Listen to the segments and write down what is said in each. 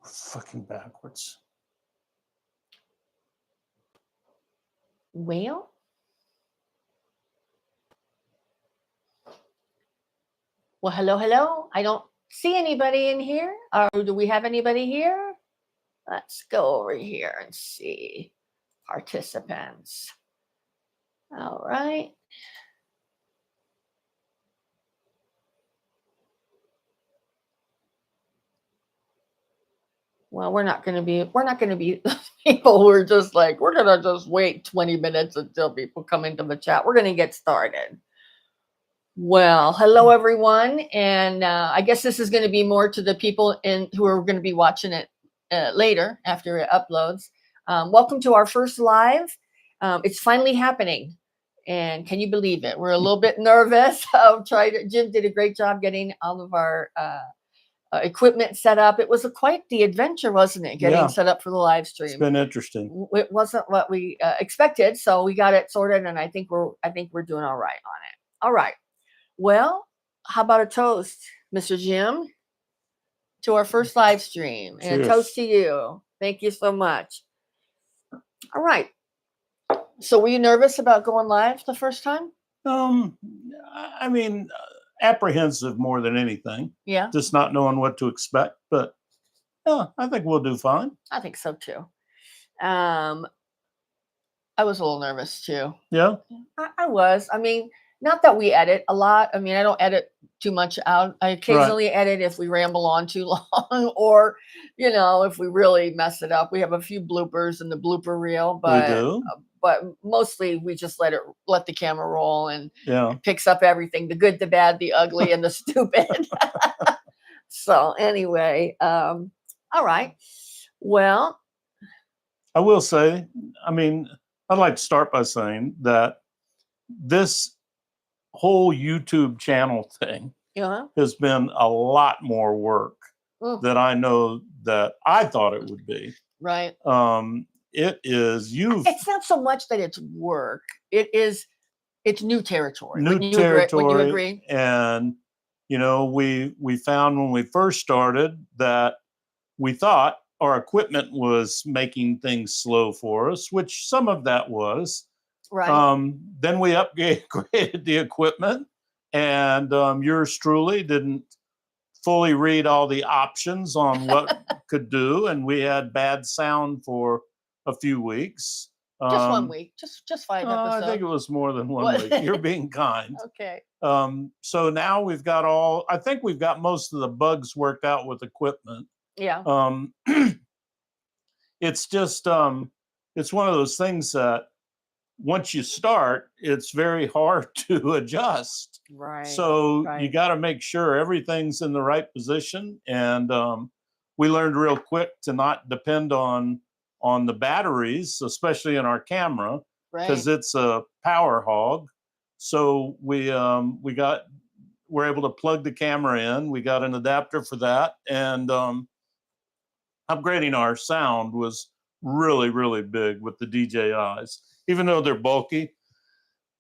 Fucking backwards. Well, hello. I don't see anybody in here. Or do we have anybody here? Let's go over here and see participants. All right. Well, we're not going to be people who are just like, we're going to just wait 20 minutes until people come into the chat. We're going to get started. Well, hello everyone, and I guess this is going to be more to the people who are going to be watching it later after it uploads. Welcome to our first live. It's finally happening, and can you believe it? We're a little bit nervous. Jim did a great job getting all of our equipment set up. It was quite the adventure, wasn't it? Getting set up for the live stream. It's been interesting. It wasn't what we expected, so we got it sorted, and I think we're doing all right on it. All right. Well, how about a toast, Mr. Jim, to our first live stream, and Cheers. A toast to you. Thank you so much. All right. So, were you nervous about going live the first time? I mean, apprehensive more than anything. Yeah. Just not knowing what to expect, but yeah, I think we'll do fine. I think so too. I was a little nervous too. Yeah. I was. I mean, not that we edit a lot. I mean, I don't edit too much out. I occasionally edit if we ramble on too long, or if we really mess it up. We have a few bloopers in the blooper reel, but we do. But mostly we just let the camera roll, and it picks up everything: the good, the bad, the ugly, and the stupid. So anyway, all right. Well, I will say, I mean, I'd like to start by saying that this whole YouTube channel thing has been a lot more work than I know that I thought it would be. Right. It is It's not so much that it's work. It's new territory. New territory. Would you agree? And we found when we first started that we thought our equipment was making things slow for us, which some of that was. Right. Then we upgraded the equipment, and yours truly didn't fully read all the options on what could do, and we had bad sound for a few weeks. Just 1 week, just 5 episodes. I think it was more than 1 week. You're being kind. Okay. So now we've got I think we've got most of the bugs worked out with equipment. Yeah. It's just it's one of those things that once you start, it's very hard to adjust. Right. So you got to make sure everything's in the right position. And we learned real quick to not depend on the batteries, especially in our camera, because it's a power hog. So we're able to plug the camera in. We got an adapter for that, and upgrading our sound was really, really big with the DJIs. Even though they're bulky,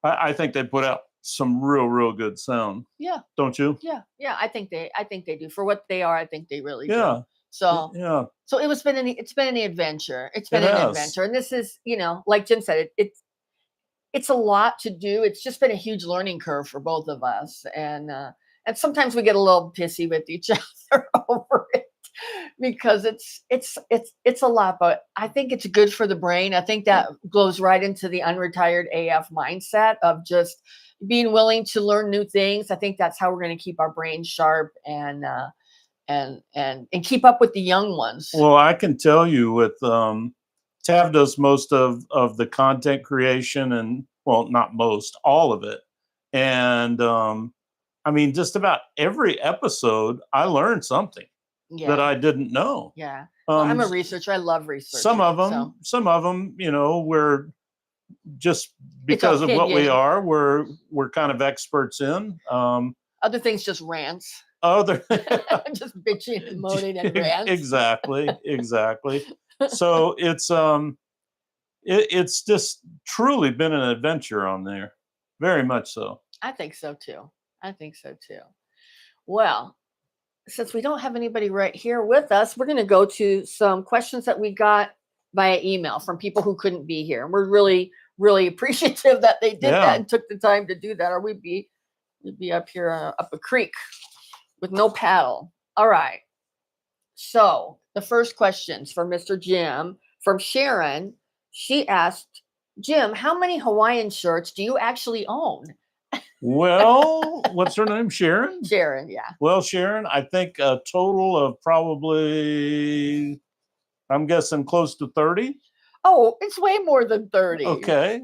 I think they put out some real good sound. Yeah. Don't you? Yeah. I think they do. For what they are, I think they really do. So it's been an adventure. It's been an adventure, and this is, like Jim said, it's a lot to do. It's just been a huge learning curve for both of us, and sometimes we get a little pissy with each other over it because it's a lot. But I think it's good for the brain. I think that goes right into the Unretired AF mindset of just being willing to learn new things. I think that's how we're going to keep our brains sharp and keep up with the young ones. Well, I can tell you with Tav does most of the content creation, and not most, all of it. And I mean, just about every episode, I learned something that I didn't know. Yeah, I'm a researcher. I love research. Some of them, we're just because of what we are, we're kind of experts in. Other things, just rants. Just bitching and moaning and rants. Exactly. So it's just truly been an adventure on there. Very much so. I think so too. Well, since we don't have anybody right here with us, we're going to go to some questions that we got via email from people who couldn't be here. And we're really, really appreciative that they did that and took the time to do that, or we'd be up here up a creek with no paddle. All right. So the first question's for Mr. Jim from Sharon. She asked, Jim, how many Hawaiian shirts do you actually own? Well, what's her name? Sharon? Sharon, yeah. Well, Sharon, I think a total of probably, I'm guessing close to 30. Oh, it's way more than 30. Okay.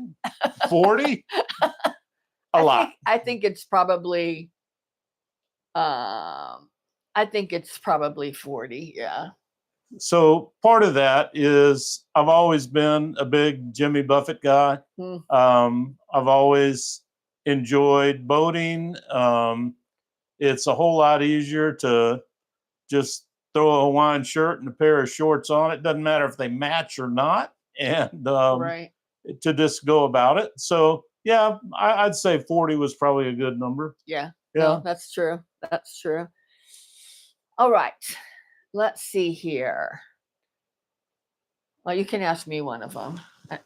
40? A lot. I think it's probably 40, yeah. So part of that is I've always been a big Jimmy Buffett guy. I've always enjoyed boating. It's a whole lot easier to just throw a Hawaiian shirt and a pair of shorts on. It doesn't matter if they match or not, and right. to just go about it. So yeah, I'd say 40 was probably a good number. Yeah. No, that's true. That's true. All right. Let's see here. Well, you can ask me one of them.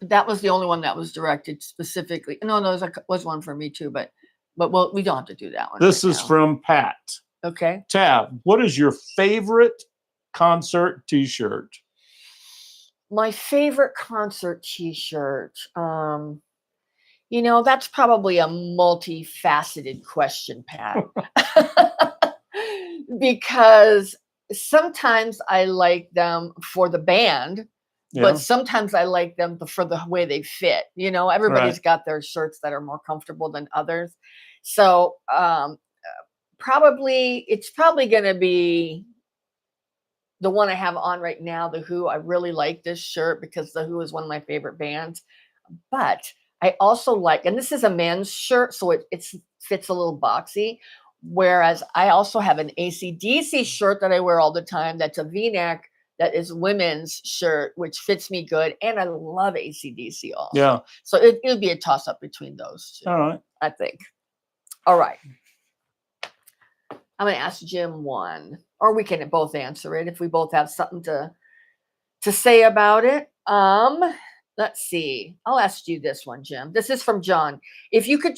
That was the only one that was directed specifically. No, there was one for me too, but we don't have to do that one. This is from Pat. Okay. Tab, what is your favorite concert T-shirt? My favorite concert T-shirt. That's probably a multifaceted question, Pat. Because sometimes I like them for the band, but sometimes I like them for the way they fit. Everybody's got their shirts that are more comfortable than others. So it's probably going to be the one I have on right now, The Who. I really like this shirt because The Who is one of my favorite bands. But I also like, and this is a men's shirt, so it fits a little boxy. Whereas I also have an AC/DC shirt that I wear all the time. That's a V-neck. That is women's shirt, which fits me good. And I love AC/DC also. Yeah. So it'll be a toss up between those two. All right. I think. All right. I'm going to ask Jim one, or we can both answer it if we both have something to say about it. Let's see. I'll ask you this one, Jim. This is from John. If you could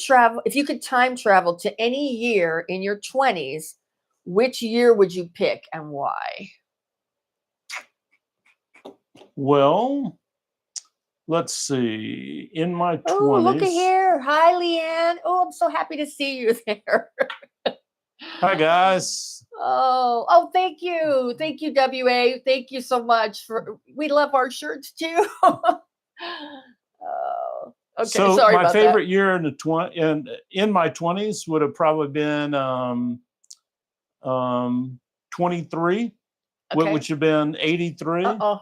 time travel to any year in your 20s, which year would you pick and why? Well, let's see. In my 20s. Oh, look at here. Hi, Leanne. Oh, I'm so happy to see you there. Hi, guys. Oh, thank you. Thank you, WA. Thank you so much. We love our shirts too. Oh, okay. So sorry my about favorite that. year in my 20s would have probably been 23, Okay. which have been 83. Uh-oh.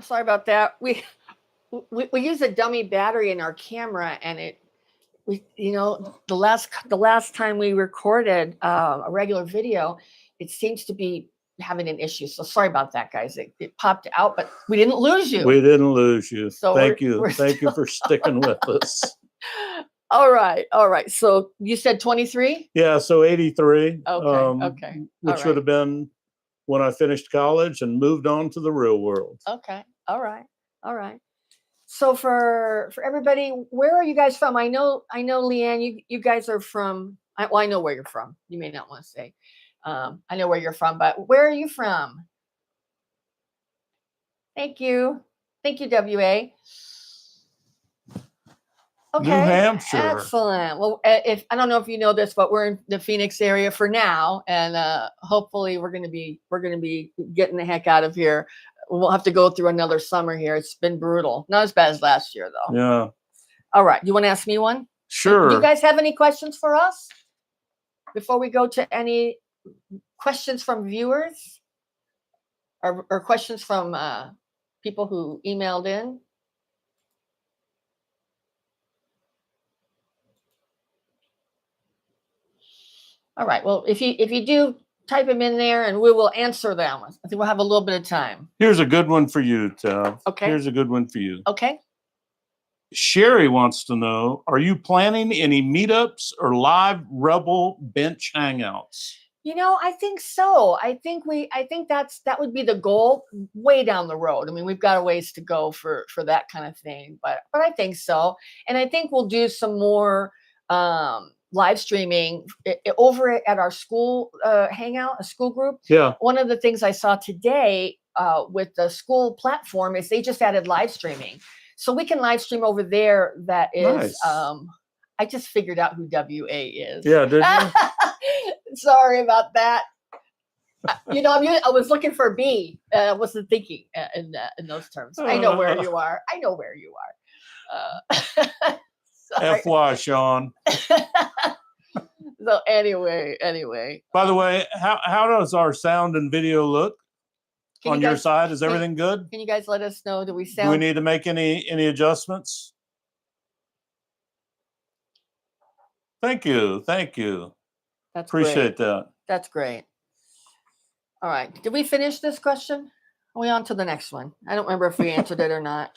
Sorry about that. We use a dummy battery in our camera, and the last time we recorded a regular video, it seems to be having an issue. So sorry about that, guys. It popped out, but we didn't lose you. We didn't lose you. So thank you. Thank you for sticking with us. All right. So you said 23? Yeah, so 83. Okay. Which would have been when I finished college and moved on to the real world. Okay. All right. So for everybody, where are you guys from? I know, Leanne, you guys are from. I know where you're from. You may not want to say. I know where you're from, but where are you from? Thank you, WA. Okay, New Hampshire. Excellent. Well, if I don't know if you know this, but we're in the Phoenix area for now, and hopefully we're gonna be getting the heck out of here. We'll have to go through another summer here. It's been brutal. Not as bad as last year, though. Yeah. All right. You want to ask me one? Sure. Do you guys have any questions for us before we go to any questions from viewers or questions from people who emailed in. All right. Well, if you do, type them in there and we will answer them. I think we'll have a little bit of time. Here's a good one for you, Tev. Okay. Here's a good one for you. Okay. Sherry wants to know, are you planning any meetups or live Rebel bench hangouts? I think so. I think that would be the goal way down the road. I mean, we've got a ways to go for that kind of thing, but I think so. And I think we'll do some more live streaming over at our school hangout, a school group. Yeah. One of the things I saw today with the school platform is they just added live streaming. So we can live stream over there. That is, nice. I just figured out who WA is. Yeah, did you? Sorry about that. I was looking for B. I wasn't thinking in those terms. I know where you are. FY, Sean. So anyway. By the way, how does our sound and video look on your side? Is everything good? Can you guys let us know? Do we sound? Do we need to make any adjustments? Thank you. That's Appreciate great. that. That's great. All right. Did we finish this question? Are we on to the next one? I don't remember if we answered it or not.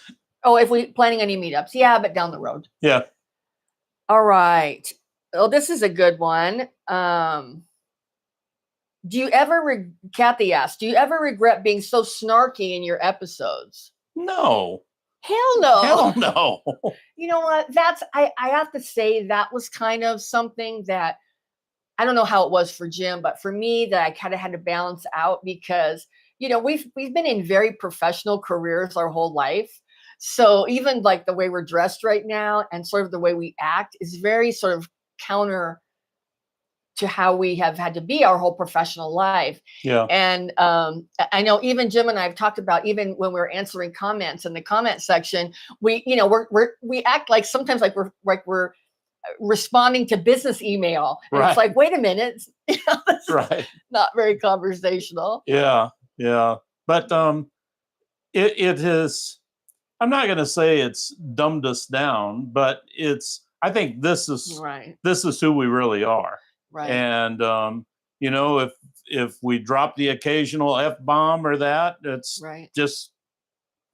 Oh, if we planning any meetups? Yeah, but down the road. Yeah. All right. Oh, this is a good one. Do you ever, Kathy asked, do you ever regret being so snarky in your episodes? No. Hell no. Hell no. You know what? I have to say that was kind of something that, I don't know how it was for Jim, but for me that I kind of had to balance out because, we've been in very professional careers our whole life. So even like the way we're dressed right now and sort of the way we act is very sort of counter to how we have had to be our whole professional life. Yeah. And I know even Jim and I have talked about, even when we're answering comments in the comment section, we act like sometimes like we're responding to business email. And right. It's like, wait a minute. Right. Not very conversational. Yeah. But it has, I'm not going to say it's dumbed us down, but I think this is right. This is who we really are. Right. And, if we drop the occasional F-bomb or that, it's right. just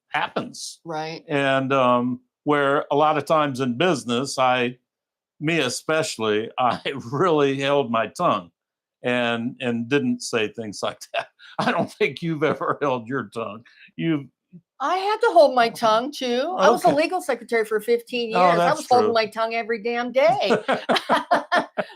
happens. Right. And where a lot of times in business, me especially, I really held my tongue and didn't say things like that. I don't think you've ever held your tongue. I had to hold my tongue too. Okay. I was a legal secretary for 15 years. I was holding my tongue every damn day.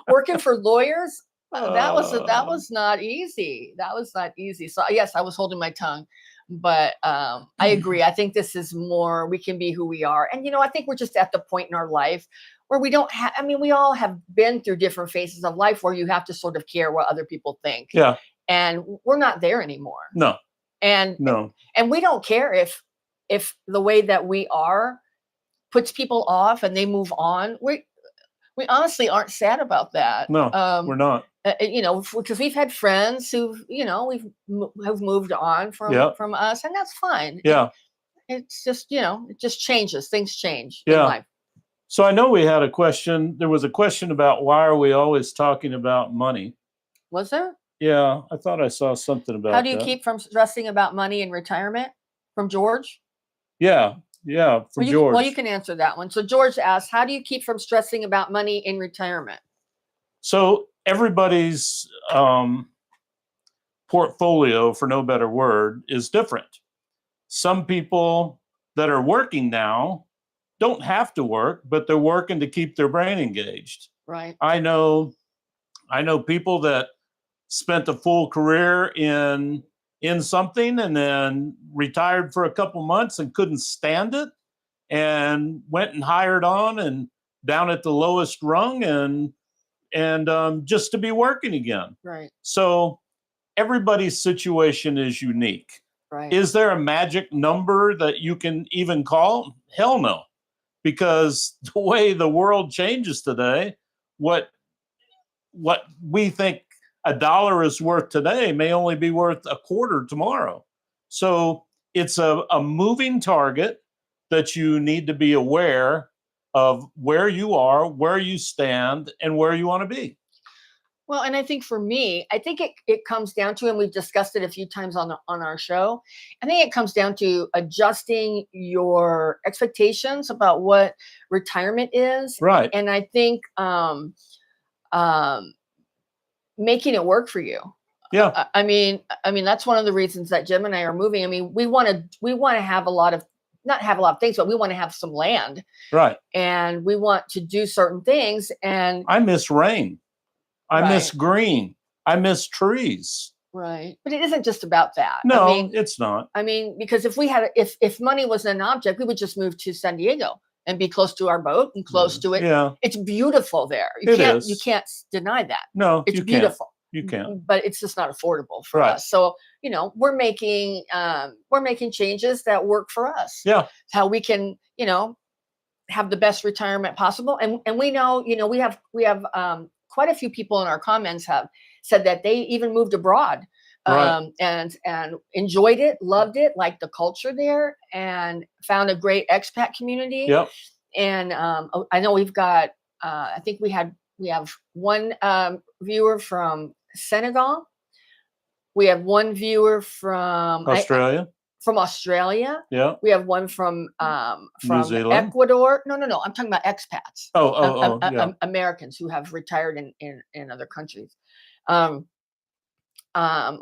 Working for lawyers, that was not easy. That was not easy. So yes, I was holding my tongue. But I agree. I think this is more, we can be who we are. And, I think we're just at the point in our life where we don't have, we all have been through different phases of life where you have to sort of care what other people think. Yeah. And we're not there anymore. No. And we don't care if the way that we are puts people off and they move on. We honestly aren't sad about that. No, we're not. Because we've had friends who, have moved on from us, and that's fine. Yeah. It's just, it just changes. Things change in life. So I know we had a question. There was a question about why are we always talking about money? Was there? Yeah, I thought I saw something about that. How do you keep from stressing about money in retirement? From George? Yeah, from George. Well, you can answer that one. So George asked, how do you keep from stressing about money in retirement? So everybody's portfolio, for no better word, is different. Some people that are working now don't have to work, but they're working to keep their brain engaged. Right. I know people that spent a full career in something and then retired for a couple months and couldn't stand it and went and hired on and down at the lowest rung and just to be working again. Right. So everybody's situation is unique. Right. Is there a magic number that you can even call? Hell no. Because the way the world changes today, what we think $1 is worth today may only be worth a quarter tomorrow. So it's a moving target that you need to be aware of where you are, where you stand, and where you want to be. Well, and I think for me, I think it comes down to, and we've discussed it a few times on our show, I think it comes down to adjusting your expectations about what retirement is. Right. And I think making it work for you. Yeah. I mean, that's one of the reasons that Jim and I are moving. I mean, we want to have not have a lot of things, but we want to have some land. Right. And we want to do certain things. And I miss rain. I miss green. I miss trees. Right. But it isn't just about that. No, I mean, it's not. I mean, because if money was an object, we would just move to San Diego and be close to our boat and close to it. Yeah. It's beautiful there. You can't deny that. No, it's beautiful. You can't. But it's just not affordable for us. So, we're making changes that work for us. Yeah. How we can, have the best retirement possible. And we know, we have quite a few people in our comments have said that they even moved abroad and enjoyed it, loved it, liked the culture there, and found a great expat community. Yep. And I know we've got, I think we have one viewer from Senegal. We have one viewer from Australia. From Australia. Yeah. We have one from New Zealand. Ecuador. No. I'm talking about expats. Yeah. Americans who have retired in other countries.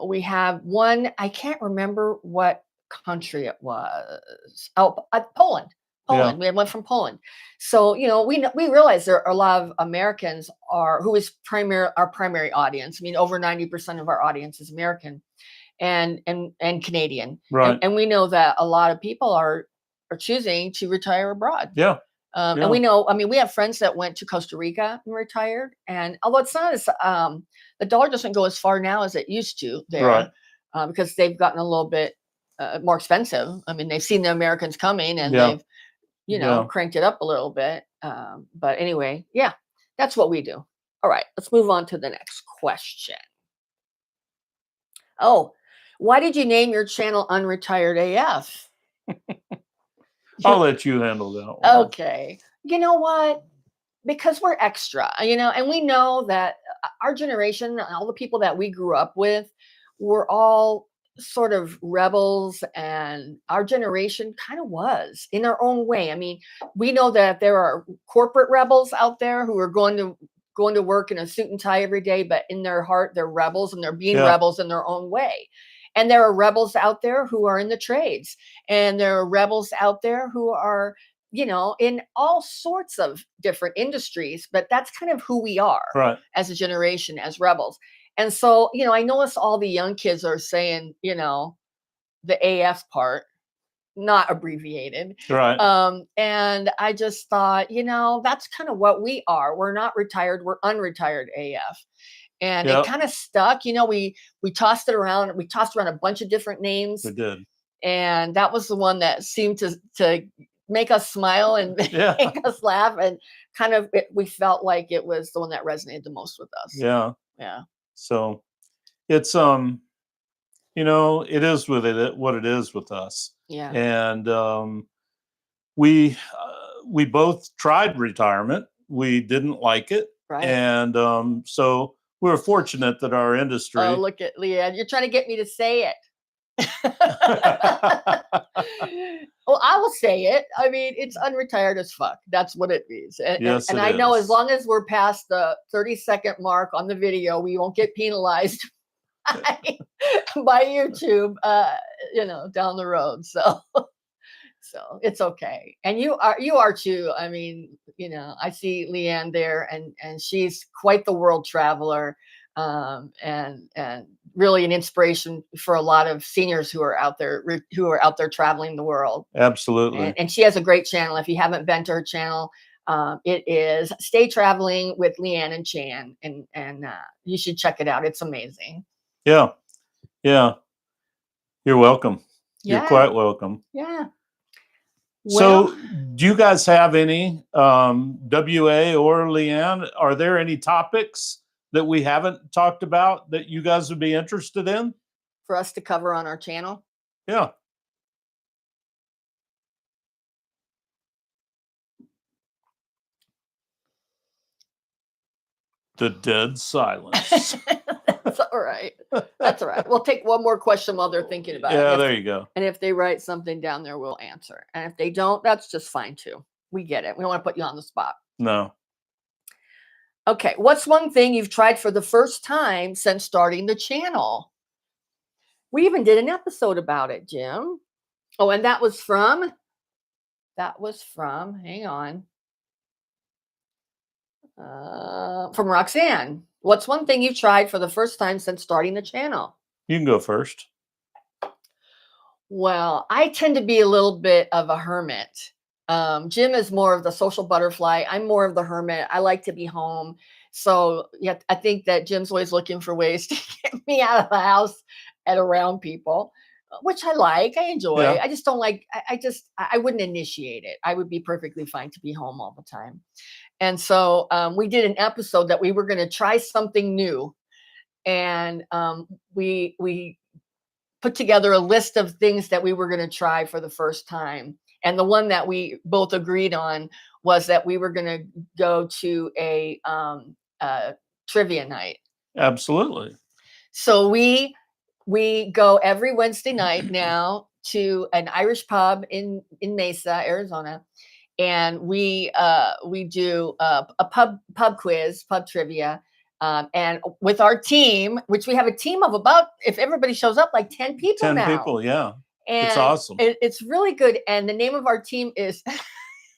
We have one, I can't remember what country it was. Poland. Yeah. We have one from Poland. So, we realize there are a lot of Americans who is our primary audience. I mean, over 90% of our audience is American and Canadian. Right. And we know that a lot of people are choosing to retire abroad. Yeah. And we know, we have friends that went to Costa Rica and retired. And although it's not as, the dollar doesn't go as far now as it used to there, right. Because they've gotten a little bit more expensive. I mean, they've seen the Americans coming and they've, cranked it up a little bit. But anyway, that's what we do. All right, let's move on to the next question. Oh, why did you name your channel Unretired AF? I'll let you handle that one. Okay. You know what? Because we're extra, and we know that our generation, all the people that we grew up with, were all sort of rebels, and our generation kind of was in their own way. I mean, we know that there are corporate rebels out there who are going to work in a suit and tie every day, but in their heart, they're rebels, and they're being rebels in their own way. And there are rebels out there who are in the trades, and there are rebels out there who are, in all sorts of different industries, but that's kind of who we are as a generation, as rebels. And so, I notice all the young kids are saying, the AF part, not abbreviated. Right. And I just thought, that's kind of what we are. We're not retired. We're unretired AF. And it kind of stuck. We tossed it around. We tossed around a bunch of different names. We did. And that was the one that seemed to make us smile and make us laugh. And kind of, we felt like it was the one that resonated the most with us. Yeah. Yeah. So it's, it is with it what it is with us. Yeah. And we both tried retirement. We didn't like it. Right. And so we were fortunate that our industry. Oh, look at Leanne. You're trying to get me to say it. Well, I will say it. I mean, it's unretired as fuck. That's what it means. And, yes, and I know as long as we're past the 30-second mark on the video, we won't get penalized by YouTube, down the road. So it's okay. And you are too. I mean, I see Leanne there, and she's quite the world traveler. And really an inspiration for a lot of seniors who are out there traveling the world. Absolutely. And she has a great channel. If you haven't been to her channel, it is Stay Traveling with Leanne and Chan, and you should check it out. It's amazing. Yeah. You're welcome. You're quite welcome. Yeah. So do you guys have any, WA or Leanne, are there any topics that we haven't talked about that you guys would be interested in? For us to cover on our channel? Yeah. The dead silence. That's all right. That's all right. We'll take one more question while they're thinking about it. Yeah, there you go. And if they write something down there, we'll answer. And if they don't, that's just fine too. We get it. We don't want to put you on the spot. No. Okay. What's one thing you've tried for the first time since starting the channel? We even did an episode about it, Jim. Oh, and that was from, hang on. From Roxanne. What's one thing you've tried for the first time since starting the channel? You can go first. Well, I tend to be a little bit of a hermit. Jim is more of the social butterfly. I'm more of the hermit. I like to be home. So yeah, I think that Jim's always looking for ways to get me out of the house and around people, which I like. I enjoy. Yeah. I just don't like, I wouldn't initiate it. I would be perfectly fine to be home all the time. And so we did an episode that we were going to try something new. And we put together a list of things that we were going to try for the first time. And the one that we both agreed on was that we were going to go to a trivia night. Absolutely. So we go every Wednesday night now to an Irish pub in Mesa, Arizona. And we do a pub quiz, pub trivia. And with our team, which we have a team of about, if everybody shows up, like 10 people 10 now. 10 people, yeah. And it's awesome. It's really good. And the name of our team is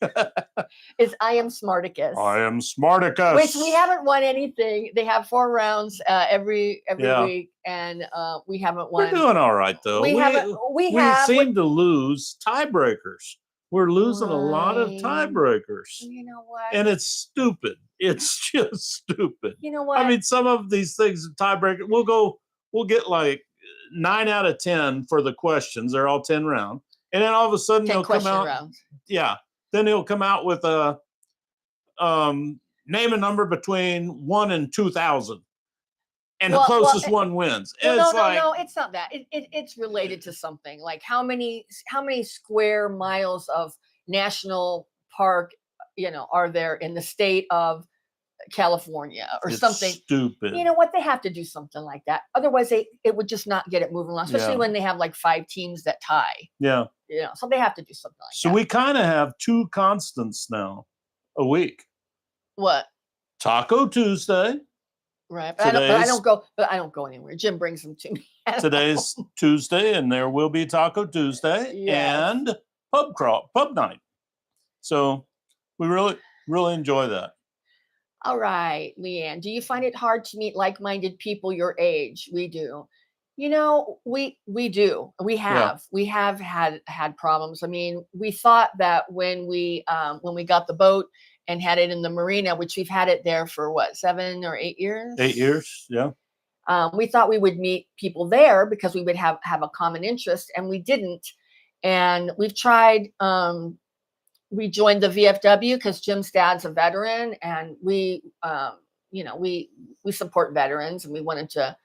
I Am Smarticus. I Am Smarticus. Which we haven't won anything. They have 4 rounds every week, and we haven't won. We're doing all right though. We seem to lose tiebreakers. We're losing a lot of tiebreakers. You know what? And it's stupid. It's just stupid. You know what? I mean, some of these things, tiebreaker, we'll get like 9 out of 10 for the questions. They're all 10 round. And then all of a sudden they'll come out. Rounds. Yeah. Then he'll come out with a name a number between 1 and 2,000. And the closest one wins. No, it's not that. It's related to something like how many square miles of national park, are there in the state of California or something. Stupid. You know what? They have to do something like that. Otherwise, it would just not get it moving along, especially when they have like 5 teams that tie. Yeah. So they have to do something like that. So we kind of have 2 constants now a week. What? Taco Tuesday. Right, but I don't go anywhere. Jim brings them to me. Today's Tuesday, and there will be Taco Tuesday and pub night. So we really enjoy that. All right, Leanne. Do you find it hard to meet like-minded people your age? We do. We do. We have had problems. I mean, we thought that when we got the boat and had it in the marina, which we've had it there for what, 7 or 8 years? 8 years, yeah. We thought we would meet people there because we would have a common interest, and we didn't. And we've tried. We joined the VFW because Jim's dad's a veteran, and we support veterans, and we wanted to.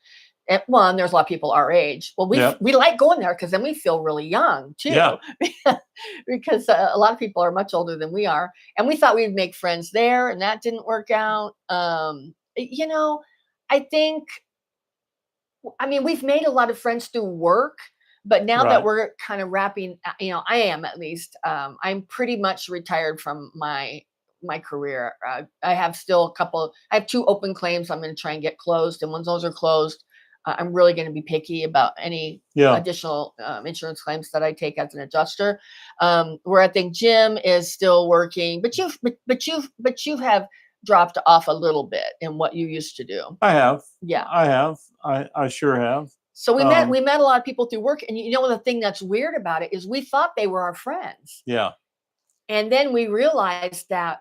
And there's a lot of people our age. Well, we like going there because then we feel really young too. Yeah. Because a lot of people are much older than we are, and we thought we'd make friends there, and that didn't work out. I think. I mean, we've made a lot of friends through work, but now that we're kind of wrapping, I am at least. I'm pretty much retired from my career. I have still I have 2 open claims I'm going to try and get closed, and once those are closed, I'm really going to be picky about any additional insurance claims that I take as an adjuster. Where I think Jim is still working, but you have dropped off a little bit in what you used to do. I have. Yeah, I have. I sure have. So we met a lot of people through work, and the thing that's weird about it is we thought they were our friends. Yeah. And then we realized that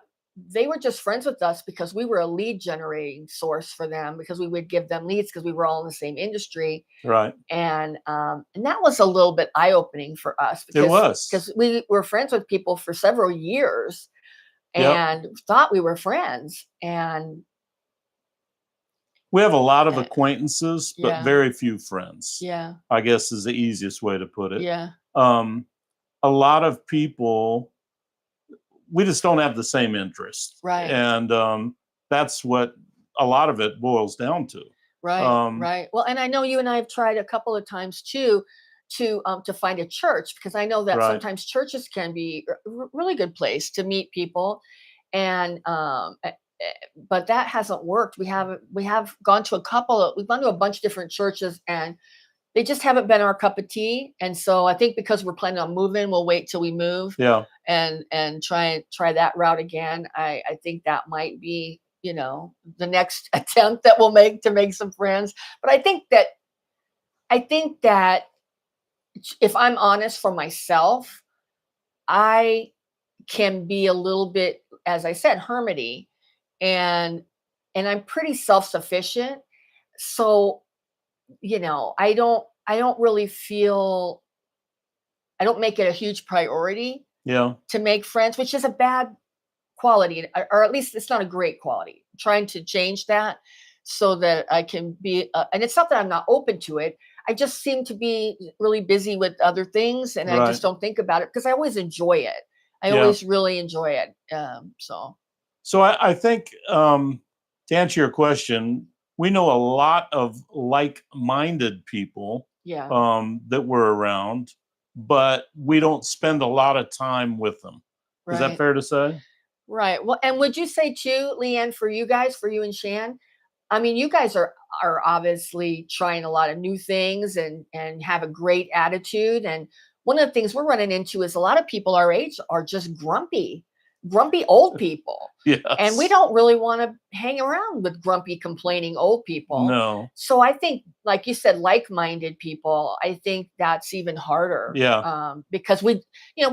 they were just friends with us because we were a lead generating source for them, because we would give them leads because we were all in the same industry. Right. And that was a little bit eye-opening for us. It was. Because we were friends with people for several years and thought we were friends. And we have a lot of acquaintances, but very few friends. Yeah. I guess is the easiest way to put it. Yeah. A lot of people, we just don't have the same interests. Right. And that's what a lot of it boils down to. Right, right. Well, and I know you and I have tried a couple of times too to find a church, because I know that sometimes churches can be a really good place to meet people, and but that hasn't worked. We have gone to we've gone to a bunch of different churches, and they just haven't been our cup of tea. And so I think because we're planning on moving, we'll wait till we move. Yeah. And try that route again. I think that might be, the next attempt that we'll make to make some friends. But I think that if I'm honest for myself, I can be a little bit, as I said, hermity, and I'm pretty self-sufficient. So, I don't really feel, I don't make it a huge priority to make friends, which is a bad quality, or at least it's not a great quality. I'm trying to change that so that I can be, and it's not that I'm not open to it. I just seem to be really busy with other things, and I just don't think about it because I always enjoy it. I always really enjoy it. So I think to answer your question, we know a lot of like-minded people that we're around, but we don't spend a lot of time with them. Is that fair to say? Right. Well, and would you say too, Leanne, for you and Shan, I mean, you guys are obviously trying a lot of new things and have a great attitude. And one of the things we're running into is a lot of people our age are just grumpy old people. Yes. And we don't really want to hang around with grumpy, complaining old people. No. So I think, like you said, like-minded people, I think that's even harder. Yeah. Because we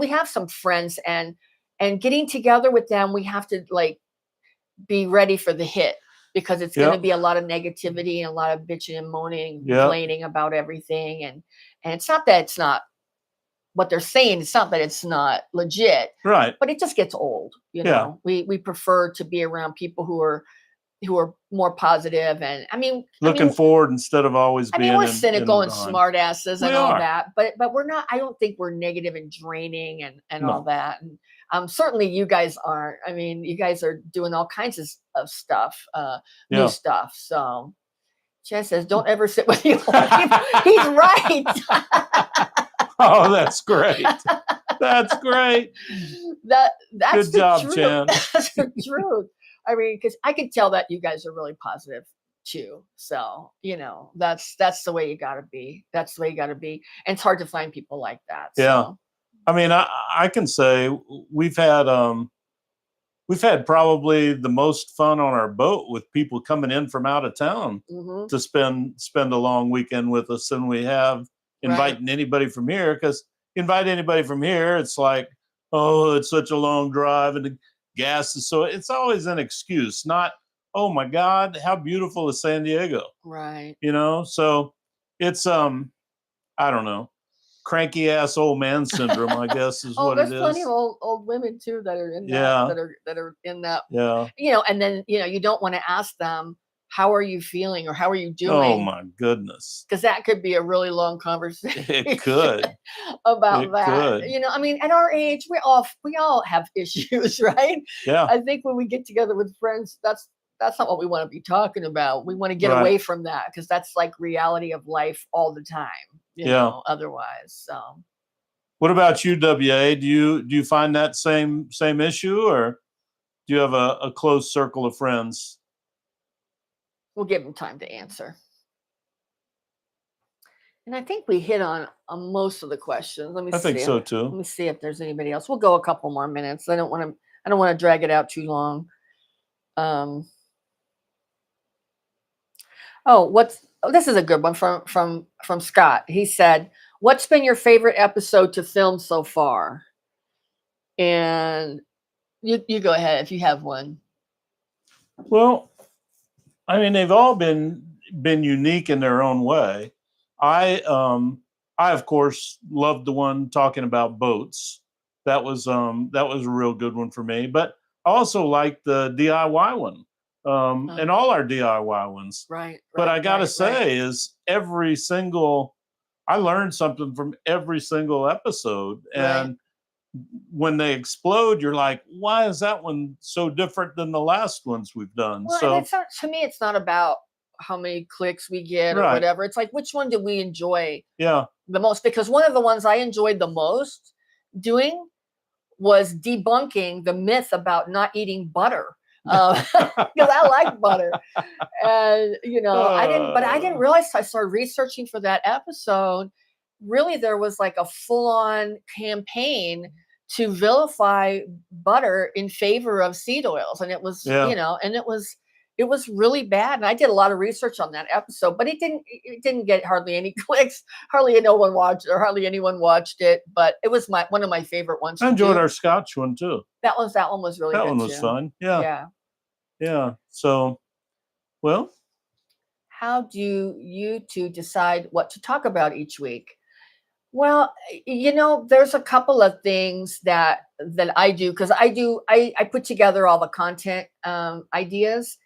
have some friends, and getting together with them, we have to be ready for the hit, because it's going to be a lot of negativity and a lot of bitching and moaning, complaining about everything. And it's not that it's not what they're saying. It's not that it's not legit, right? But it just gets old. We prefer to be around people who are more positive, and looking forward instead of always being. We're cynical and smart asses and all that, but we're not. I don't think we're negative and draining and all that. And certainly you guys aren't. I mean, you guys are doing all kinds of stuff, new stuff. So Jen says, "Don't ever sit with the old people." He's right. Oh, that's great. That's great. That's good job, Jen. That's the truth. I mean, because I can tell that you guys are really positive too. So, that's the way you got to be. That's the way you got to be. And it's hard to find people like that. Yeah. So. I mean, I can say we've had probably the most fun on our boat with people coming in from out of town to spend a long weekend with us than we have inviting anybody from here. Because invite anybody from here, it's like, oh, it's such a long drive and the gas is so. It's always an excuse, not, oh my God, how beautiful is San Diego? Right. So it's I don't know, cranky ass old man syndrome, I guess is what it is. There's plenty of old women too that are in that are in that. Yeah. And then you don't want to ask them, how are you feeling or how are you doing? Oh my goodness. Because that could be a really long conversation. It could. About that. Could. At our age, we all have issues, right? Yeah. I think when we get together with friends, that's not what we want to be talking about. We want to get away from that, because that's like reality of life all the time. Otherwise. So what about you, WA? Do you find that same issue, or do you have a close circle of friends? We'll give them time to answer. And I think we hit on most of the questions. Let me see. I think so too. Let me see if there's anybody else. We'll go a couple more minutes. I don't want to drag it out too long. This is a good one from Scott. He said, "What's been your favorite episode to film so far?" And you go ahead if you have one. Well, I mean, they've all been unique in their own way. I of course loved the one talking about boats. That was a real good one for me. But I also liked the DIY one, and all our DIY ones. Right. But I gotta say, is I learned something from every single episode, and when they explode, you're like, why is that one so different than the last ones we've done? Well, so it's not, to me, it's not about how many clicks we get or whatever. It's like, which one did we enjoy the most? Because one of the ones I enjoyed the most doing was debunking the myth about not eating butter. Because I like butter. And, I didn't realize, I started researching for that episode. Really, there was like a full-on campaign to vilify butter in favor of seed oils. And it was, and it was really bad. And I did a lot of research on that episode, but it didn't get hardly any clicks. Hardly anyone watched it, but it was one of my favorite ones. I enjoyed our Scotch one too. That one was really good. That one was fun. Yeah. So, well, how do you two decide what to talk about each week? Well, there's a couple of things that I do, because I put together all the content ideas,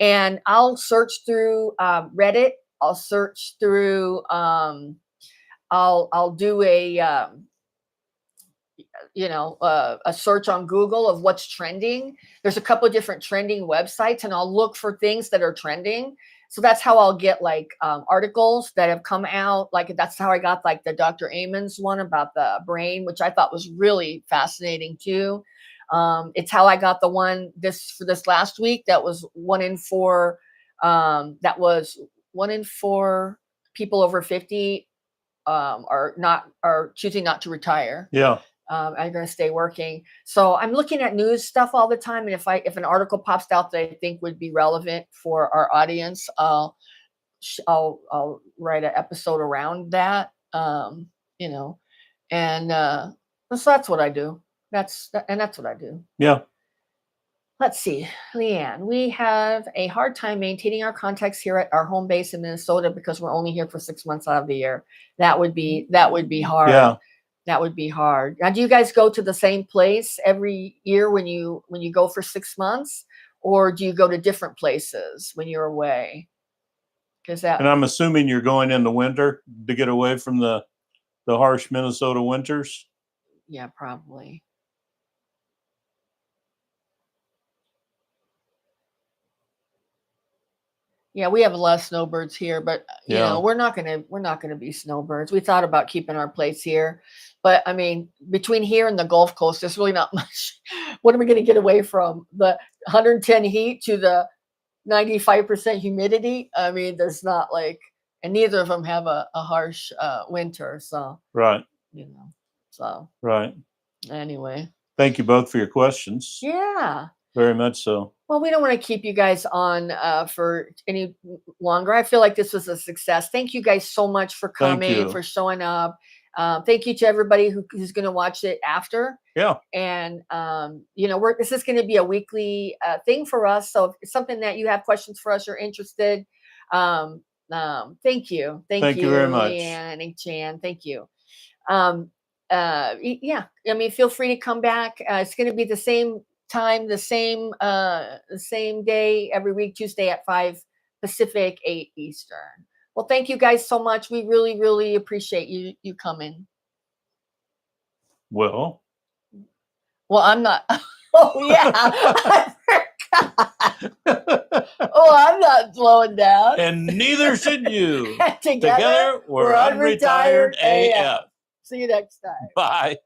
and I'll search through Reddit. I'll search through. I'll do a search on Google of what's trending. There's a couple of different trending websites, and I'll look for things that are trending. So that's how I'll get like articles that have come out. Like that's how I got like the Dr. Amon's one about the brain, which I thought was really fascinating too. It's how I got the one for this last week. That was 1 in 4. That was 1 in 4 people over 50 are choosing not to retire. Yeah. I'm going to stay working. So I'm looking at news stuff all the time. And if an article pops out that I think would be relevant for our audience, I'll write an episode around that, and so that's what I do. That's what I do. Yeah. Let's see, Leanne, we have a hard time maintaining our contacts here at our home base in Minnesota because we're only here for 6 months out of the year. That would be hard. Yeah. That would be hard. Now, do you guys go to the same place every year when you go for 6 months, or do you go to different places when you're away? And I'm assuming you're going in the winter to get away from the harsh Minnesota winters. Yeah, probably. Yeah, we have a lot of snowbirds here, but we're not gonna be snowbirds. We thought about keeping our place here, but I mean, between here and the Gulf Coast, there's really not much. What are we gonna get away from? The 110 heat to the 95% humidity? I mean, there's not and neither of them have a harsh winter. So right. So right. Anyway. Thank you both for your questions. Yeah. Very much so. Well, we don't want to keep you guys on for any longer. I feel like this was a success. Thank you guys so much for coming, for showing up. Thank you to everybody who's going to watch it after. Yeah. And, this is going to be a weekly thing for us. So if it's something that you have questions for us, you're interested. Thank you. Thank you very much. Leanne and Chan. Thank you. Yeah. I mean, feel free to come back. It's going to be the same time, the same day every week, Tuesday at 5 Pacific, 8 Eastern. Well, thank you guys so much. We really, really appreciate you coming. Well, I'm not. Oh yeah. I'm not slowing down. And neither should you. Together we're Unretired AF. See you next time. Bye.